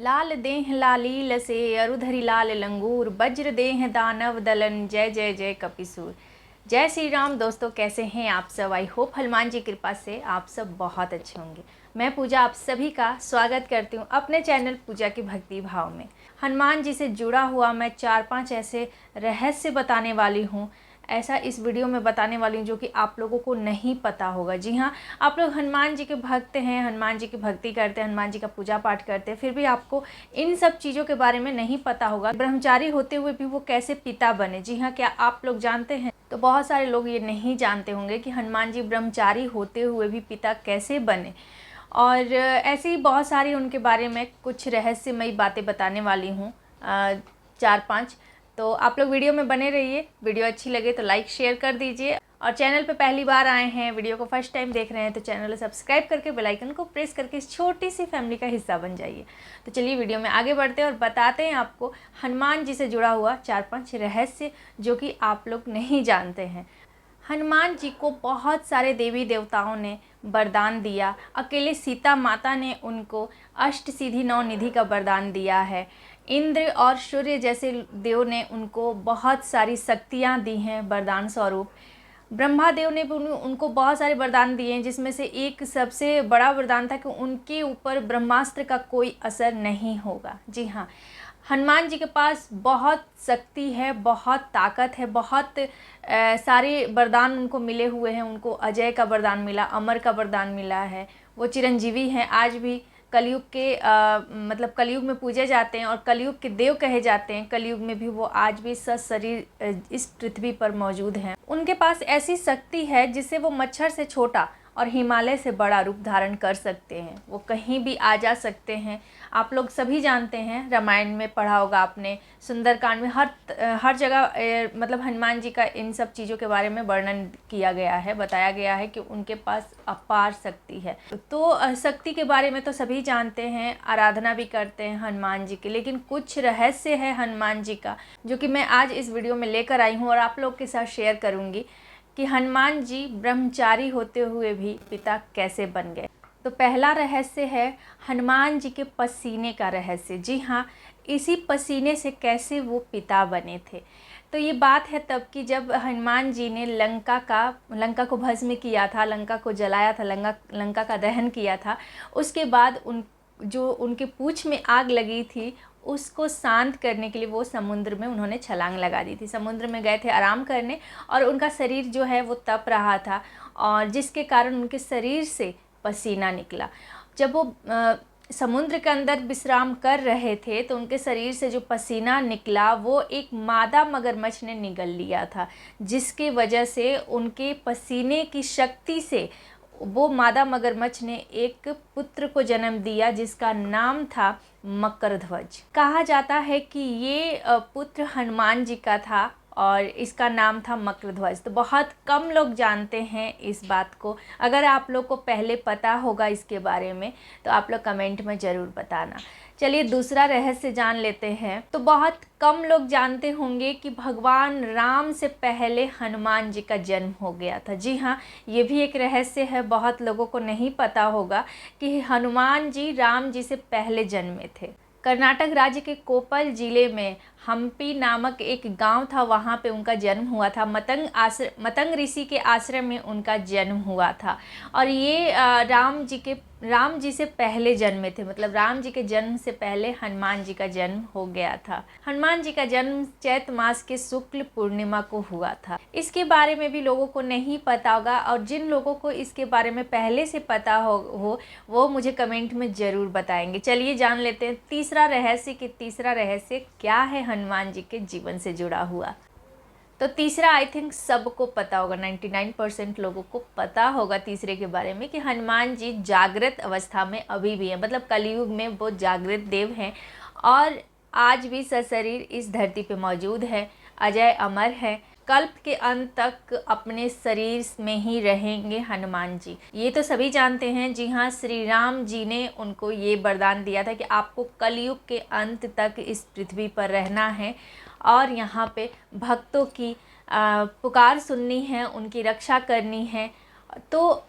लाल देह लालील से अरुधरी लाल लंगूर, वज्र देह दानव दलन, जय जय जय कपिसूर। जय श्री राम। दोस्तों, कैसे हैं आप सब? आई होप हनुमान जी कृपा से आप सब बहुत अच्छे होंगे। मैं पूजा आप सभी का स्वागत करती हूँ अपने चैनल पूजा की भक्ति भाव में। हनुमान जी से जुड़ा हुआ मैं 4-5 ऐसे रहस्य बताने वाली हूँ, ऐसा इस वीडियो में बताने वाली हूँ जो कि आप लोगों को नहीं पता होगा। जी हाँ, आप लोग हनुमान जी के भक्त हैं, हनुमान जी की भक्ति करते हैं, हनुमान जी का पूजा पाठ करते हैं, फिर भी आपको इन सब चीज़ों के बारे में नहीं पता होगा। ब्रह्मचारी होते हुए भी वो कैसे पिता बने। जी हाँ, क्या आप लोग जानते हैं? तो बहुत सारे लोग ये नहीं जानते होंगे कि हनुमान जी ब्रह्मचारी होते हुए भी पिता कैसे बने। और ऐसे ही बहुत सारी उनके बारे में कुछ रहस्यमयी बातें बताने वाली हूँ, 4-5। तो आप लोग वीडियो में बने रहिए। वीडियो अच्छी लगे तो लाइक शेयर कर दीजिए, और चैनल पे पहली बार आए हैं, वीडियो को फर्स्ट टाइम देख रहे हैं, तो चैनल को सब्सक्राइब करके बेल आइकन को प्रेस करके इस छोटी सी फैमिली का हिस्सा बन जाइए। तो चलिए वीडियो में आगे बढ़ते हैं और बताते हैं आपको हनुमान जी से जुड़ा हुआ 4-5 रहस्य जो कि आप लोग नहीं जानते हैं। हनुमान जी को बहुत सारे देवी देवताओं ने वरदान दिया। अकेले सीता माता ने उनको अष्टसिद्धि 9 निधि का वरदान दिया है। इंद्र और सूर्य जैसे देव ने उनको बहुत सारी शक्तियाँ दी हैं वरदान स्वरूप। ब्रह्मा देव ने भी उनको बहुत सारे वरदान दिए हैं, जिसमें से एक सबसे बड़ा वरदान था कि उनके ऊपर ब्रह्मास्त्र का कोई असर नहीं होगा। जी हाँ, हनुमान जी के पास बहुत शक्ति है, बहुत ताकत है, बहुत सारे वरदान उनको मिले हुए हैं। उनको अजय का वरदान मिला, अमर का वरदान मिला है, वो चिरंजीवी हैं। आज भी कलयुग के मतलब कलयुग में पूजे जाते हैं और कलयुग के देव कहे जाते हैं। कलयुग में भी वो आज भी सशरीर इस पृथ्वी पर मौजूद हैं। उनके पास ऐसी शक्ति है जिससे वो मच्छर से छोटा और हिमालय से बड़ा रूप धारण कर सकते हैं। वो कहीं भी आ जा सकते हैं। आप लोग सभी जानते हैं, रामायण में पढ़ा होगा आपने, सुंदरकांड में हर जगह मतलब हनुमान जी का इन सब चीज़ों के बारे में वर्णन किया गया है, बताया गया है कि उनके पास अपार शक्ति है। तो शक्ति के बारे में तो सभी जानते हैं, आराधना भी करते हैं हनुमान जी की। लेकिन कुछ रहस्य है हनुमान जी का जो कि मैं आज इस वीडियो में लेकर आई हूँ और आप लोग के साथ शेयर करूँगी कि हनुमान जी ब्रह्मचारी होते हुए भी पिता कैसे बन गए। तो पहला रहस्य है हनुमान जी के पसीने का रहस्य। जी हाँ, इसी पसीने से कैसे वो पिता बने थे। तो ये बात है तब की जब हनुमान जी ने लंका को भस्म किया था, लंका को जलाया था, लंका का दहन किया था। उसके बाद उनके पूंछ में आग लगी थी, उसको शांत करने के लिए वो समुद्र में उन्होंने छलांग लगा दी थी। समुद्र में गए थे आराम करने, और उनका शरीर जो है वो तप रहा था, और जिसके कारण उनके शरीर से पसीना निकला। जब वो समुद्र के अंदर विश्राम कर रहे थे तो उनके शरीर से जो पसीना निकला वो एक मादा मगरमच्छ ने निगल लिया था, जिसके वजह से उनके पसीने की शक्ति से वो मादा मगरमच्छ ने एक पुत्र को जन्म दिया जिसका नाम था मकरध्वज। कहा जाता है कि ये पुत्र हनुमान जी का था और इसका नाम था मकरध्वज। तो बहुत कम लोग जानते हैं इस बात को। अगर आप लोग को पहले पता होगा इसके बारे में तो आप लोग कमेंट में ज़रूर बताना। चलिए दूसरा रहस्य जान लेते हैं। तो बहुत कम लोग जानते होंगे कि भगवान राम से पहले हनुमान जी का जन्म हो गया था। जी हाँ, ये भी एक रहस्य है, बहुत लोगों को नहीं पता होगा कि हनुमान जी राम जी से पहले जन्मे थे। कर्नाटक राज्य के कोप्पल जिले में हम्पी नामक एक गांव था, वहां पे उनका जन्म हुआ था। मतंग ऋषि के आश्रम में उनका जन्म हुआ था। और ये राम जी से पहले जन्मे थे, मतलब राम जी के जन्म से पहले हनुमान जी का जन्म हो गया था। हनुमान जी का जन्म चैत्र मास के शुक्ल पूर्णिमा को हुआ था। इसके बारे में भी लोगों को नहीं पता होगा, और जिन लोगों को इसके बारे में पहले से पता हो वो मुझे कमेंट में ज़रूर बताएंगे। चलिए जान लेते हैं तीसरा रहस्य क्या है हनुमान जी के जीवन से जुड़ा हुआ। तो तीसरा आई थिंक सबको पता होगा, 99% लोगों को पता होगा तीसरे के बारे में कि हनुमान जी जागृत अवस्था में अभी भी हैं, मतलब कलयुग में वो जागृत देव हैं और आज भी सशरीर इस धरती पे मौजूद है, अजय अमर है। कल्प के अंत तक अपने शरीर में ही रहेंगे हनुमान जी, ये तो सभी जानते हैं। जी हाँ, श्री राम जी ने उनको ये वरदान दिया था कि आपको कलयुग के अंत तक इस पृथ्वी पर रहना है और यहाँ पे भक्तों की पुकार सुननी है, उनकी रक्षा करनी है। तो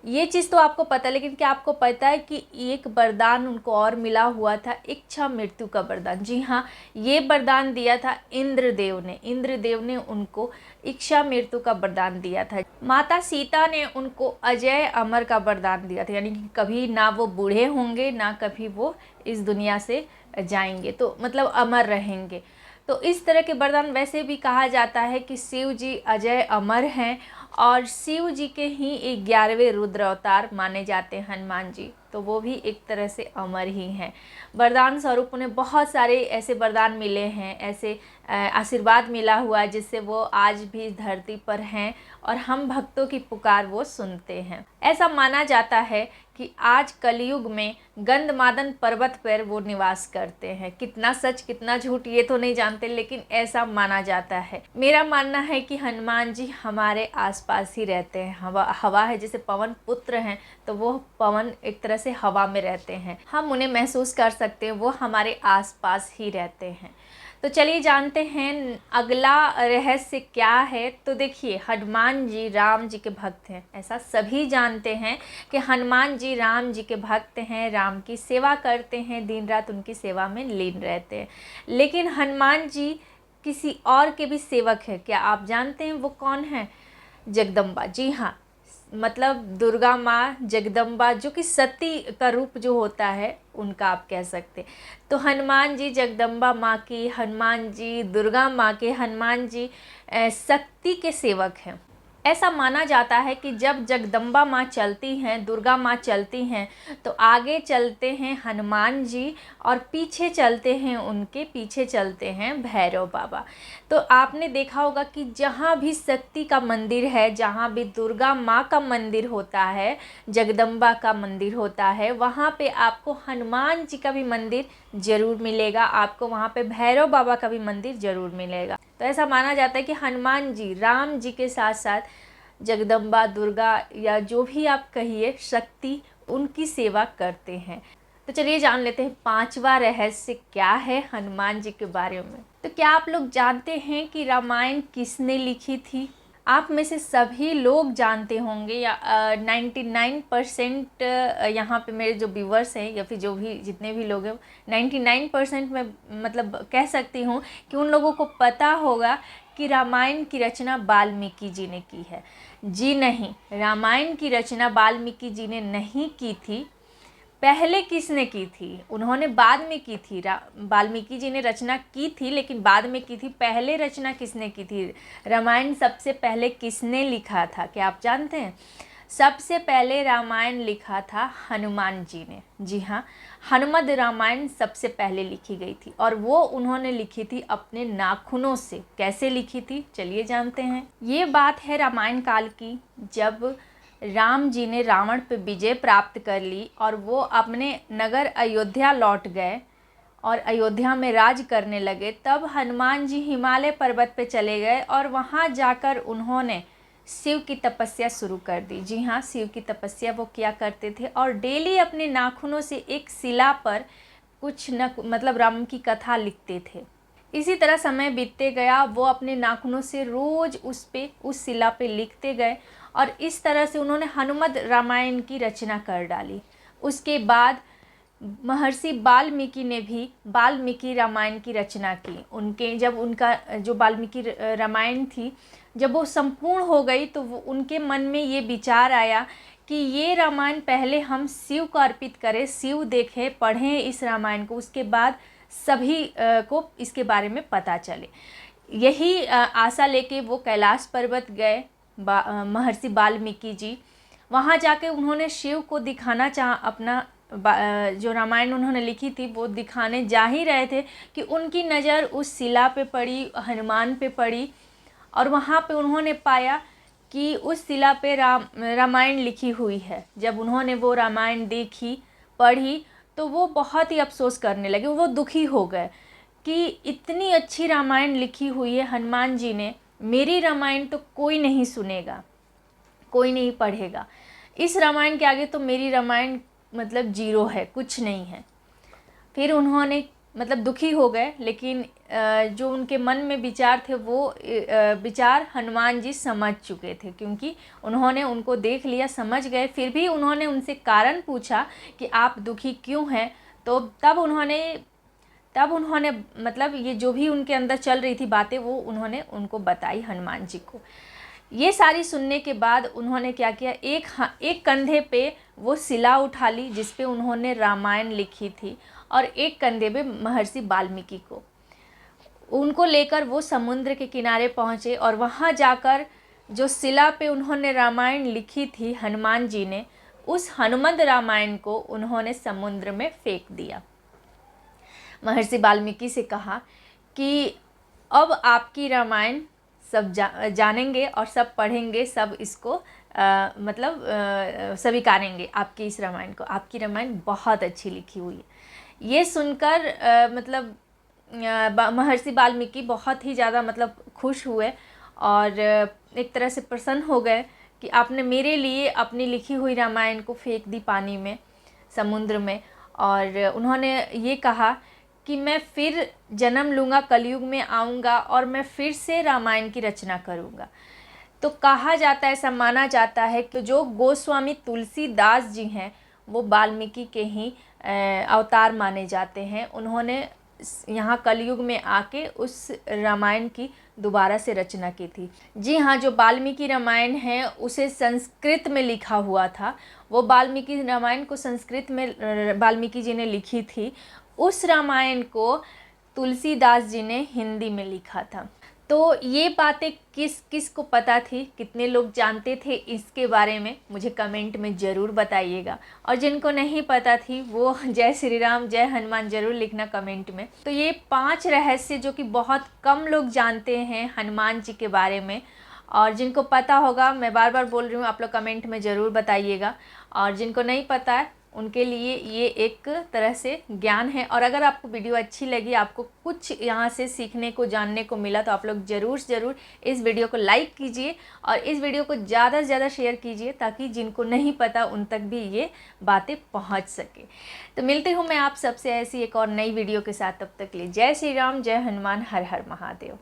ये चीज़ तो आपको पता है, लेकिन क्या आपको पता है कि एक वरदान उनको और मिला हुआ था, इच्छा मृत्यु का वरदान। जी हाँ, ये वरदान दिया था इंद्रदेव ने। इंद्रदेव ने उनको इच्छा मृत्यु का वरदान दिया था। माता सीता ने उनको अजय अमर का वरदान दिया था, यानी कि कभी ना वो बूढ़े होंगे ना कभी वो इस दुनिया से जाएंगे, तो मतलब अमर रहेंगे। तो इस तरह के वरदान, वैसे भी कहा जाता है कि शिव जी अजय अमर हैं और शिव जी के ही 11वें रुद्र अवतार माने जाते हैं हनुमान जी, तो वो भी एक तरह से अमर ही हैं। वरदान स्वरूप उन्हें बहुत सारे ऐसे वरदान मिले हैं, ऐसे आशीर्वाद मिला हुआ है जिससे वो आज भी इस धरती पर हैं और हम भक्तों की पुकार वो सुनते हैं। ऐसा माना जाता है कि आज कलयुग में गंधमादन पर्वत पर वो निवास करते हैं। कितना सच कितना झूठ ये तो नहीं जानते, लेकिन ऐसा माना जाता है। मेरा मानना है कि हनुमान जी हमारे आसपास ही रहते हैं। हवा है, जैसे पवन पुत्र हैं, तो वो पवन एक तरह से हवा में रहते हैं, हम उन्हें महसूस कर सकते हैं, वो हमारे आसपास ही रहते हैं। तो चलिए जानते हैं अगला रहस्य क्या है। तो देखिए, हनुमान जी राम जी के भक्त हैं, ऐसा सभी जानते हैं कि हनुमान जी राम जी के भक्त हैं, राम की सेवा करते हैं, दिन रात उनकी सेवा में लीन रहते हैं। लेकिन हनुमान जी किसी और के भी सेवक हैं। क्या आप जानते हैं वो कौन है? जगदम्बा। जी हाँ, मतलब दुर्गा माँ जगदम्बा, जो कि सती का रूप जो होता है उनका आप कह सकते। तो हनुमान जी जगदम्बा माँ की, हनुमान जी दुर्गा माँ के, हनुमान जी शक्ति के सेवक हैं। ऐसा माना जाता है कि जब जगदम्बा माँ चलती हैं, दुर्गा माँ चलती हैं, तो आगे चलते हैं हनुमान जी और पीछे चलते हैं, उनके पीछे चलते हैं भैरव बाबा। तो आपने देखा होगा कि जहाँ भी शक्ति का मंदिर है, जहाँ भी दुर्गा माँ का मंदिर होता है, जगदम्बा का मंदिर होता है, वहाँ पे आपको हनुमान जी का भी मंदिर ज़रूर मिलेगा, आपको वहाँ पे भैरव बाबा का भी मंदिर ज़रूर मिलेगा। तो ऐसा माना जाता है कि हनुमान जी राम जी के साथ साथ जगदम्बा, दुर्गा या जो भी आप कहिए शक्ति, उनकी सेवा करते हैं। तो चलिए जान लेते हैं 5वां रहस्य क्या है हनुमान जी के बारे में। तो क्या आप लोग जानते हैं कि रामायण किसने लिखी थी? आप में से सभी लोग जानते होंगे, या 99% यहाँ पे मेरे जो व्यूवर्स हैं या फिर जो भी जितने भी लोग हैं, 99% मैं मतलब कह सकती हूँ कि उन लोगों को पता होगा कि रामायण की रचना वाल्मीकि जी ने की है। जी नहीं, रामायण की रचना वाल्मीकि जी ने नहीं की थी। पहले किसने की थी? उन्होंने बाद में की थी। वाल्मीकि जी ने रचना की थी लेकिन बाद में की थी। पहले रचना किसने की थी? रामायण सबसे पहले किसने लिखा था? क्या आप जानते हैं? सबसे पहले रामायण लिखा था हनुमान जी ने। जी हाँ, हनुमद रामायण सबसे पहले लिखी गई थी और वो उन्होंने लिखी थी अपने नाखूनों से। कैसे लिखी थी चलिए जानते हैं। ये बात है रामायण काल की, जब राम जी ने रावण पर विजय प्राप्त कर ली और वो अपने नगर अयोध्या लौट गए और अयोध्या में राज करने लगे। तब हनुमान जी हिमालय पर्वत पे चले गए और वहाँ जाकर उन्होंने शिव की तपस्या शुरू कर दी। जी हाँ, शिव की तपस्या वो किया करते थे और डेली अपने नाखूनों से एक शिला पर कुछ न मतलब राम की कथा लिखते थे। इसी तरह समय बीतते गया, वो अपने नाखूनों से रोज़ उस शिला पे लिखते गए और इस तरह से उन्होंने हनुमद रामायण की रचना कर डाली। उसके बाद महर्षि वाल्मीकि ने भी वाल्मीकि रामायण की रचना की। जब उनका जो वाल्मीकि रामायण थी, जब वो संपूर्ण हो गई तो वो उनके मन में ये विचार आया कि ये रामायण पहले हम शिव को अर्पित करें, शिव देखें, पढ़ें इस रामायण को, उसके बाद सभी को इसके बारे में पता चले। यही आशा लेके वो कैलाश पर्वत गए, महर्षि वाल्मीकि जी। वहाँ जाके उन्होंने शिव को दिखाना अपना जो रामायण उन्होंने लिखी थी वो दिखाने जा ही रहे थे कि उनकी नज़र उस शिला पे पड़ी, हनुमान पे पड़ी और वहाँ पे उन्होंने पाया कि उस शिला पे रामायण लिखी हुई है। जब उन्होंने वो रामायण देखी, पढ़ी, तो वो बहुत ही अफसोस करने लगे, वो दुखी हो गए कि इतनी अच्छी रामायण लिखी हुई है हनुमान जी ने, मेरी रामायण तो कोई नहीं सुनेगा, कोई नहीं पढ़ेगा, इस रामायण के आगे तो मेरी रामायण मतलब जीरो है, कुछ नहीं है। फिर उन्होंने मतलब दुखी हो गए, लेकिन जो उनके मन में विचार थे वो विचार हनुमान जी समझ चुके थे, क्योंकि उन्होंने उनको देख लिया, समझ गए। फिर भी उन्होंने उनसे कारण पूछा कि आप दुखी क्यों हैं। तो तब उन्होंने मतलब ये जो भी उनके अंदर चल रही थी बातें वो उन्होंने उनको बताई हनुमान जी को। ये सारी सुनने के बाद उन्होंने क्या किया, एक कंधे पे वो शिला उठा ली जिस पे उन्होंने रामायण लिखी थी, और एक कंधे पे महर्षि वाल्मीकि को, उनको लेकर वो समुद्र के किनारे पहुँचे। और वहाँ जाकर जो शिला पे उन्होंने रामायण लिखी थी हनुमान जी ने, उस हनुमंत रामायण को उन्होंने समुद्र में फेंक दिया। महर्षि वाल्मीकि से कहा कि अब आपकी रामायण सब जानेंगे और सब पढ़ेंगे, सब इसको स्वीकारेंगे आपकी इस रामायण को। आपकी रामायण बहुत अच्छी लिखी हुई है। ये सुनकर महर्षि वाल्मीकि बहुत ही ज़्यादा खुश हुए और एक तरह से प्रसन्न हो गए कि आपने मेरे लिए अपनी लिखी हुई रामायण को फेंक दी पानी में, समुद्र में। और उन्होंने ये कहा कि मैं फिर जन्म लूँगा, कलयुग में आऊँगा और मैं फिर से रामायण की रचना करूँगा। तो कहा जाता है, ऐसा माना जाता है कि जो गोस्वामी तुलसीदास जी हैं वो वाल्मीकि के ही अवतार माने जाते हैं। उन्होंने यहाँ कलयुग में आके उस रामायण की दोबारा से रचना की थी। जी हाँ, जो वाल्मीकि रामायण है उसे संस्कृत में लिखा हुआ था। वो वाल्मीकि रामायण को संस्कृत में वाल्मीकि जी ने लिखी थी। उस रामायण को तुलसीदास जी ने हिंदी में लिखा था। तो ये बातें किस किस को पता थी, कितने लोग जानते थे इसके बारे में, मुझे कमेंट में ज़रूर बताइएगा। और जिनको नहीं पता थी वो जय श्री राम जय हनुमान ज़रूर लिखना कमेंट में। तो ये 5 रहस्य जो कि बहुत कम लोग जानते हैं हनुमान जी के बारे में, और जिनको पता होगा, मैं बार बार बोल रही हूँ, आप लोग कमेंट में ज़रूर बताइएगा। और जिनको नहीं पता है उनके लिए ये एक तरह से ज्ञान है। और अगर आपको वीडियो अच्छी लगी, आपको कुछ यहाँ से सीखने को, जानने को मिला, तो आप लोग ज़रूर इस वीडियो को लाइक कीजिए और इस वीडियो को ज़्यादा से ज़्यादा शेयर कीजिए, ताकि जिनको नहीं पता उन तक भी ये बातें पहुँच सके। तो मिलती हूँ मैं आप सबसे ऐसी एक और नई वीडियो के साथ। तब तक के लिए जय श्री राम जय हनुमान, हर हर महादेव।